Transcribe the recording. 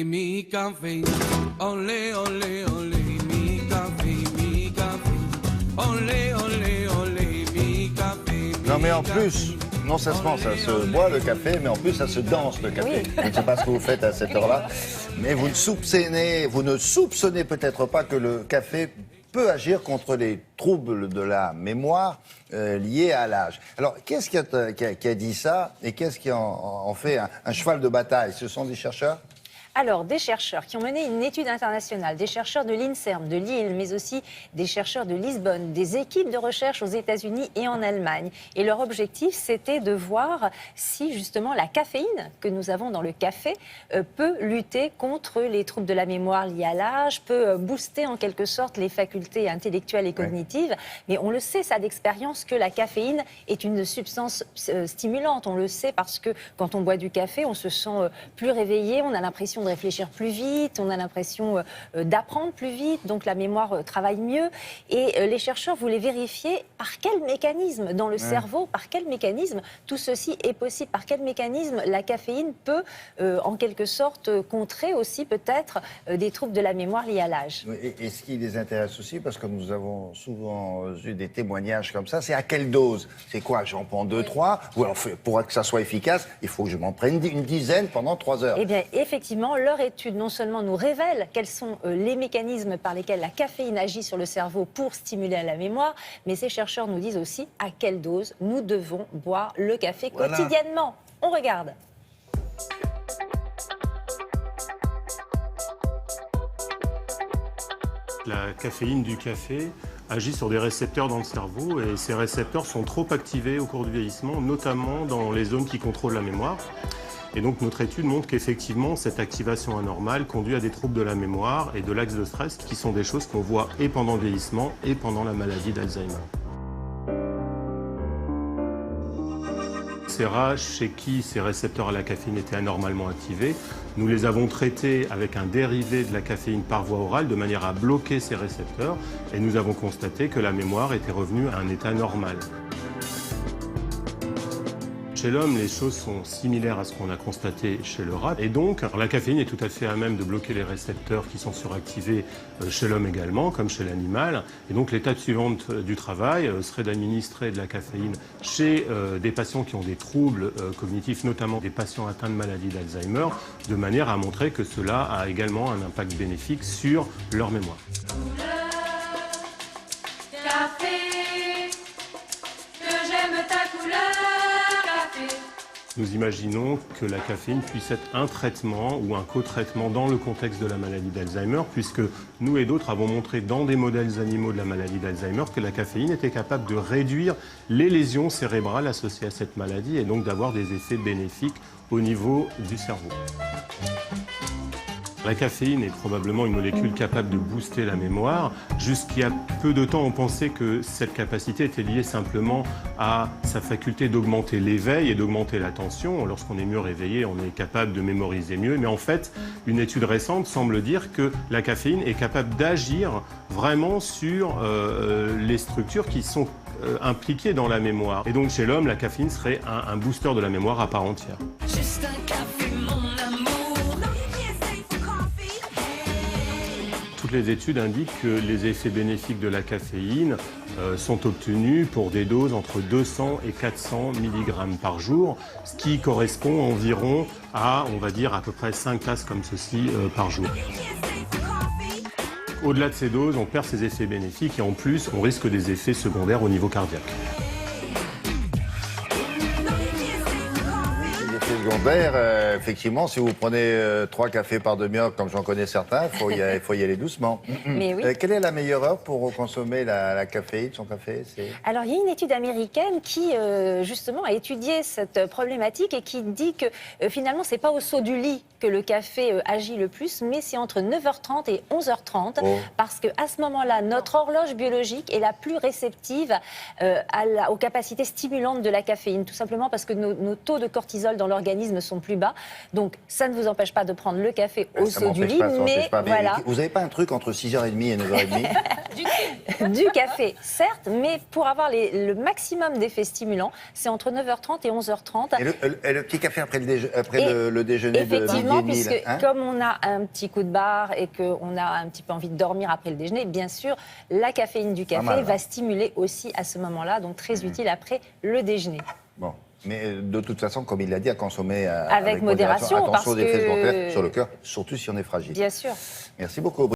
mi café. Olé, olé, olé, mi café. Olé, olé, olé, mi café. Non mais en plus, non seulement ça se boit le café, mais en plus ça se danse le café. Oui. Je ne sais pas ce que vous faites à cette heure-là, mais vous ne soupçonnez peut-être pas que le café peut agir contre les troubles de la mémoire liés à l'âge. Alors, qu'est-ce qui a dit ça et qu'est-ce qui en fait un cheval de bataille? Ce sont des chercheurs? Alors, des chercheurs qui ont mené une étude internationale, des chercheurs de l'INSERM, de Lille, mais aussi des chercheurs de Lisbonne, des équipes de recherche aux États-Unis et en Allemagne. Et leur objectif, c'était de voir si justement la caféine que nous avons dans le café peut lutter contre les troubles de la mémoire liés à l'âge, peut booster en quelque sorte les facultés intellectuelles et cognitives. Ouais. Mais on le sait, ça d'expérience, que la caféine est une substance stimulante. On le sait parce que quand on boit du café, on se sent plus réveillé, on a l'impression de réfléchir plus vite, on a l'impression d'apprendre plus vite, donc la mémoire travaille mieux. Et les chercheurs voulaient vérifier par quel mécanisme dans le cerveau, par quel mécanisme tout ceci est possible, par quel mécanisme la caféine peut en quelque sorte contrer aussi peut-être des troubles de la mémoire liés à l'âge. Et ce qui les intéresse aussi, parce que nous avons souvent eu des témoignages comme ça, c'est à quelle dose? C'est quoi? J'en prends 2, 3? Ou alors pour que ça soit efficace, il faut que je m'en prenne une dizaine pendant 3 heures. Eh bien, effectivement, leur étude non seulement nous révèle quels sont les mécanismes par lesquels la caféine agit sur le cerveau pour stimuler la mémoire, mais ces chercheurs nous disent aussi à quelle dose nous devons boire le café quotidiennement. On regarde. La caféine du café agit sur des récepteurs dans le cerveau et ces récepteurs sont trop activés au cours du vieillissement, notamment dans les zones qui contrôlent la mémoire. Et donc notre étude montre qu'effectivement cette activation anormale conduit à des troubles de la mémoire et de l'axe de stress qui sont des choses qu'on voit et pendant le vieillissement et pendant la maladie d'Alzheimer. Ces rats chez qui ces récepteurs à la caféine étaient anormalement activés, nous les avons traités avec un dérivé de la caféine par voie orale de manière à bloquer ces récepteurs et nous avons constaté que la mémoire était revenue à un état normal. Chez l'homme, les choses sont similaires à ce qu'on a constaté chez le rat. Et donc, la caféine est tout à fait à même de bloquer les récepteurs qui sont suractivés chez l'homme également, comme chez l'animal. Et donc, l'étape suivante du travail serait d'administrer de la caféine chez des patients qui ont des troubles cognitifs, notamment des patients atteints de maladie d'Alzheimer, de manière à montrer que cela a également un impact bénéfique sur leur mémoire. Nous imaginons que la caféine puisse être un traitement ou un co-traitement dans le contexte de la maladie d'Alzheimer, puisque nous et d'autres avons montré dans des modèles animaux de la maladie d'Alzheimer que la caféine était capable de réduire les lésions cérébrales associées à cette maladie et donc d'avoir des effets bénéfiques au niveau du cerveau. La caféine est probablement une molécule capable de booster la mémoire. Jusqu'il y a peu de temps, on pensait que cette capacité était liée simplement à sa faculté d'augmenter l'éveil et d'augmenter l'attention. Lorsqu'on est mieux réveillé, on est capable de mémoriser mieux. Mais en fait, une étude récente semble dire que la caféine est capable d'agir vraiment sur les structures qui sont impliquées dans la mémoire. Et donc chez l'homme, la caféine serait un booster de la mémoire à part entière. Juste un café, mon amour. Toutes les études indiquent que les effets bénéfiques de la caféine sont obtenus pour des doses entre 200 et 400 mg par jour, ce qui correspond environ à, on va dire, à peu près 5 tasses comme ceci par jour. Au-delà de ces doses, on perd ces effets bénéfiques et en plus, on risque des effets secondaires au niveau cardiaque. Secondaire, effectivement, si vous prenez 3 cafés par demi-heure, comme j'en connais certains, il faut y aller doucement. Mais oui. Quelle est la meilleure heure pour consommer la caféine, son café? Alors, il y a une étude américaine qui, justement, a étudié cette problématique et qui dit que, finalement, c'est pas au saut du lit que le café agit le plus, mais c'est entre 9h30 et 11h30, parce qu'à ce moment-là, notre horloge biologique est la plus réceptive aux capacités stimulantes de la caféine, tout simplement parce que nos taux de cortisol dans l'organisme sont plus bas. Donc, ça ne vous empêche pas de prendre le café au saut du lit, mais voilà. Vous n'avez pas un truc entre 6h30 et 9h30? Du café, certes, mais pour avoir le maximum d'effets stimulants, c'est entre 9h30 et 11h30. Et le petit café après le déjeuner de Effectivement, midi et demi, puisque hein comme on a un petit coup de barre et qu'on a un petit peu envie de dormir après le déjeuner, bien sûr, la caféine du café mal, va stimuler aussi à ce moment-là, donc très utile après le déjeuner. Bon. Mais de toute façon, comme il l'a dit, à consommer Avec modération, Attention aux parce effets que- secondaires sur le cœur, surtout si on est fragile. Bien sûr. Merci beaucoup.